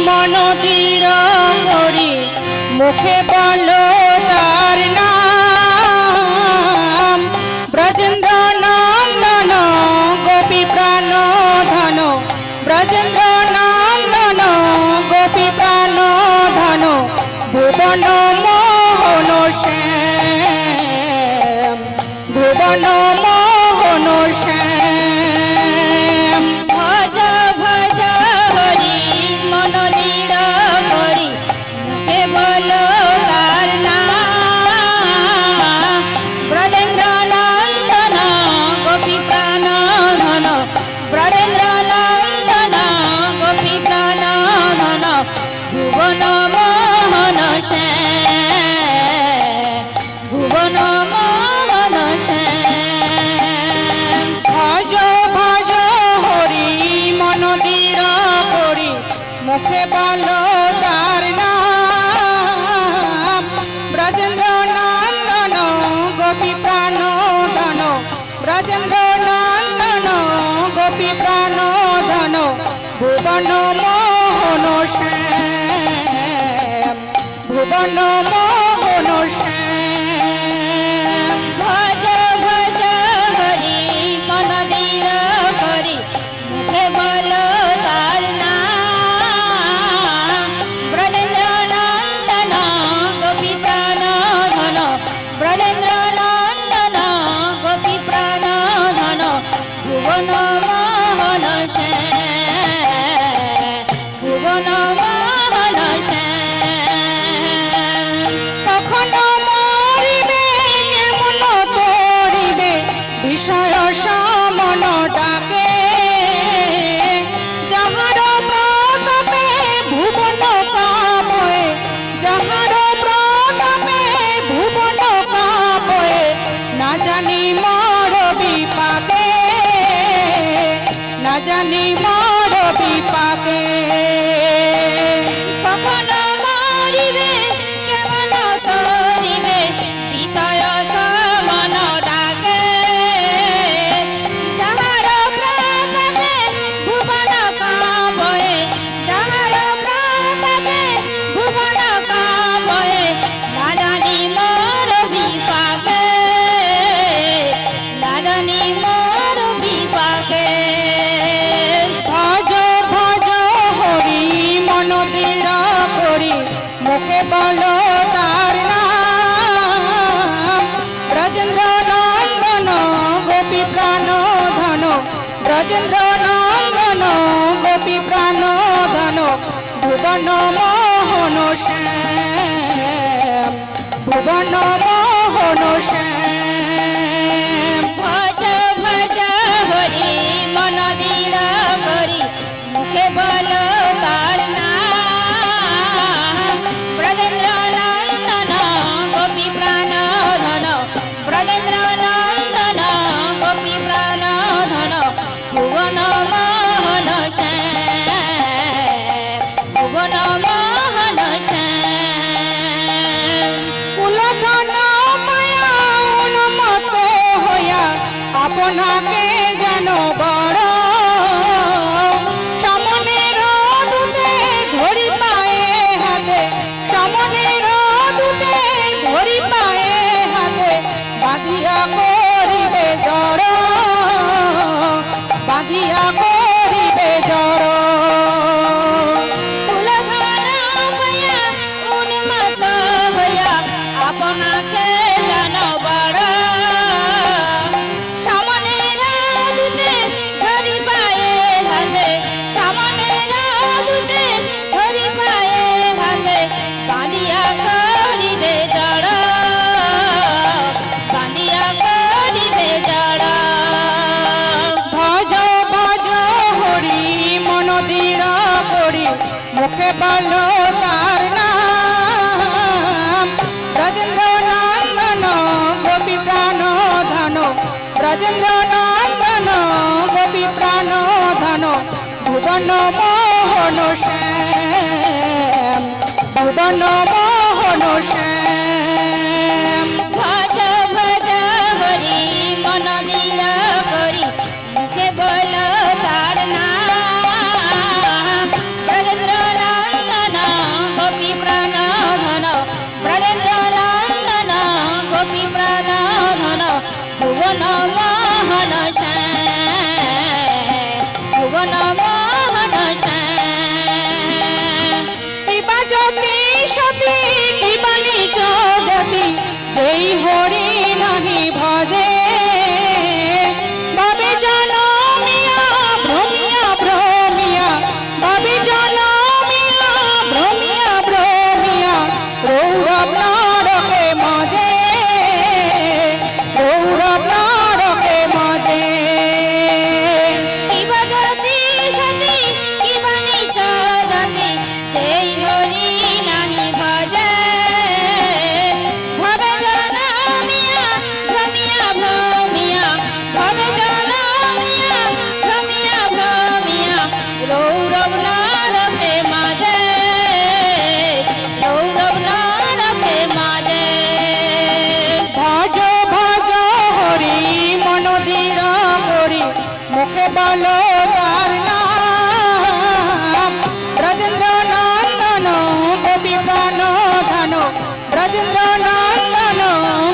मन दृढ़ करी मुखे बोलो तार नाम ब्रजेंद्र नंदन गोपी प्राण धन ब्रजेंद्र नंदन गोपी प्राण धन भुवन मोहन श्याम भुवन मोहन श्याम भज भज हरि मन दृढ़ करी मुखे बोलो तार नाम ब्रजेंद्र नंदन गोपी प्राण धन ब्रजेंद्र नंदन गोपी प्राण धन भुवन मोहन श्याम भुवन मोहन श्याम भज भज हरि मन दृढ़ करी मुखे बोलो तार नाम ब्रजेंद्र नंदन गोपी प्राण धन ब्रजेंद्र नंदन गोपी प्राण धन भुवन मोहन श्याम भुवन मोहन श्याम भज भज हरि मन दृढ़ करी मुखे बोलो तार नाम ब्रजेंद्र नंदन गोपी प्राण धन ब्रजेंद्र नंदन गोपी प्राण धन भुवन मोहन श्याम भुवन मोहन श्याम तखन मरिबे केमन तोड़िबे विषय समन डाके जहार प्रतापे भुवन कापे जहार प्रतापे भुवन कापे ना जानी मोर विपाके ना जानी मोर विपाके कखन मरिबे केमन तोड़िबे विषय समन डाके जहार प्रतापे भुवन कापे जहार प्रतापे भुवन कापे ना जानी मोर विपाके ना जानी मोर विपाके भज भज हरि मन दृढ़ करी मुखे बोलो तार नाम ब्रजेंद्र नंदन गोपी प्राण धन ब्रजेंद्र नंदन गोपी प्राण धन भुवन मोहन श्याम भुवन मोहन श्याम भज भज हरि मन दृढ़ करी मुखे बोलो तार नाम ब्रजेंद्र नंदन गोपी प्राण धन ब्रजेंद्र नंदन गोपी प्राण धन भुवन मोहन श्याम भुवन मोहन श्याम कुलधन माया उन्मत्त होया आपनाके जानो बड़ सामनेर दूते धरि पाए हाथे सामनेर दूते धरि पाए हाथे बाधिया करिबे जड़ बाधिया करिबे जड़ कुलधन माया उन्मत्त होया आपनाके जानो बड़ सामनेर दूते धरि पाए हाथे सामनेर दूते धरि पाए हाथे बाधिया करिबे जड़ बाधिया करिबे जड़ भज भज हरि मन दृढ़ करी मुखे बोलो तार नाम ब्रजेंद्र नंदन गोपी प्राण धन ब्रजेंद्र नंदन गोपी प्राण धन भुवन मोहन श्याम भुवन मोहन श्याम भज भज हरि मन दृढ़ करी मुखे बोलो तार नाम ब्रजेंद्र नंदन মুখে বলো তার নাম ব্রজেন্দ্র নন্দন গোপী প্রাণ ধন ব্রজেন্দ্র নন্দন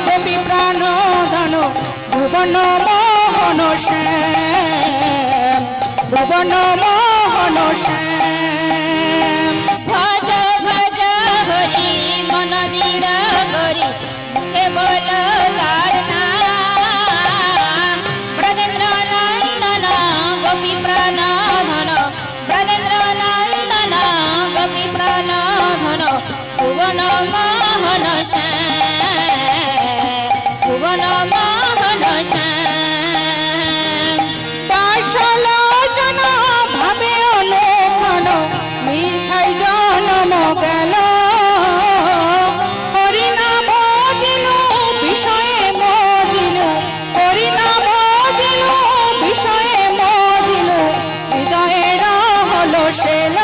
গোপী প্রাণ ধন ভুবন মোহন শ্যাম ভুবন মোহন শ্যাম ভজ ভজ হরি মন দৃঢ় করি মুখে বল তার নাম ব্রজেন্দ্র নন্দন গোপী প্রাণ ধন ব্রজেন্দ্র নন্দন গোপী প্রাণ ধন ভুবন মোহন শ্যাম ভুবন মোহন শ্যাম দাসলোচনা ভাবে অনুক্ষণ মিছাই জন্ম গেল হরিনাম জিলু বিষয়ে মজিলু হরিনাম জিলু বিষয়ে মজিলু হৃদয়ের হলো শেল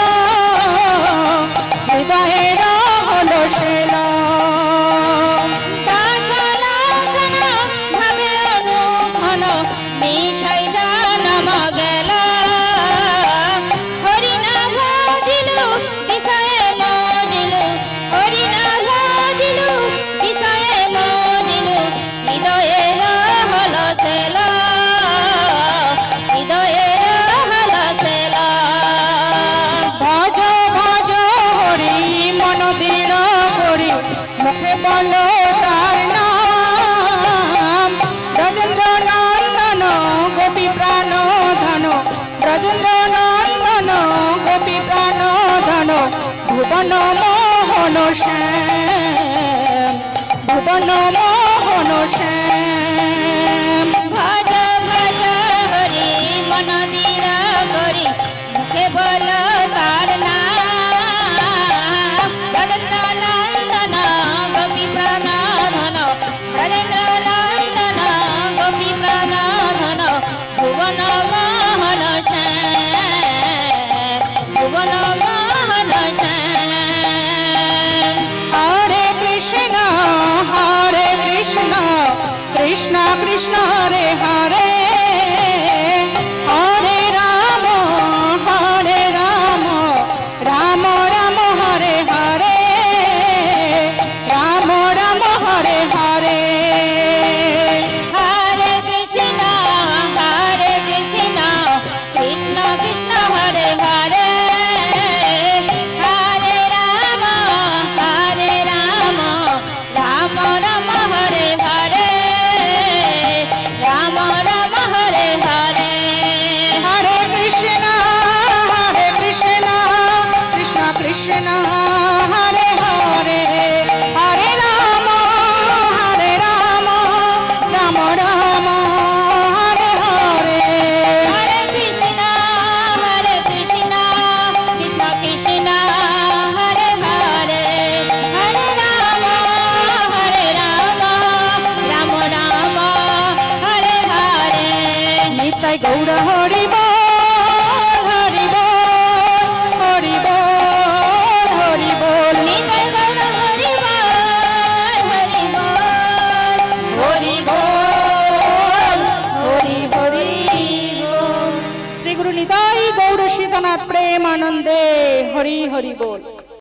হৃদয়ের হলো শেল দাসলোচনা ভাবে অনুক্ষণ মিছাই জন্ম গেল হরিনাম ভজিলু বিষয়ে মজিলু হরিনাম ভজিলু বিষয়ে মজিলু হৃদয়ের হলো শেল হৃদয়ের হলো শেল ভজ ভজ হরি মন দৃঢ় করি মুখে বলো তার নাম ব্রজেন্দ্র নন্দন গোপী প্রাণ ধন ব্রজেন্দ্র নন্দন গোপী প্রাণ ধন ভুবন মোহন শ্যাম ভুবন মোহন শ্যাম ভজ ভজ হরি মন দৃঢ় করি মুখে বল তার নাম ব্রজেন্দ্র নন্দন গোপী প্রাণ ধন ব্রজেন্দ্র নন্দন গোপী প্রাণ ধন ভুবন মোহন শ্যাম ভুবন মোহন শ্যাম হরে কৃষ্ণ কৃষ্ণ কৃষ্ণ হরে হরে হরে রাম রাম রাম হরে হরে রাম রাম হরে হরে হরে কৃষ্ণ কৃষ্ণ কৃষ্ণ হরে হরে হরে রাম রাম রাম হরে হরে রাম রাম হরে হরে হরে কৃষ্ণ কৃষ্ণ কৃষ্ণ হরে হরে হরে রাম রাম রাম হরে হরে হরে কৃষ্ণ কৃষ্ণ কৃষ্ণ হরে হরে হরে রাম রাম রাম হরে হরে নিতাই গৌর হরি বল হরি বল হরি বল হরি বল নিতাই গৌর হরি বল হরি বল হরি বল হরি হরি বল শ্রী গুরু নিতাই গৌর সীতানাথ প্রেমানন্দে হরি হরি বল।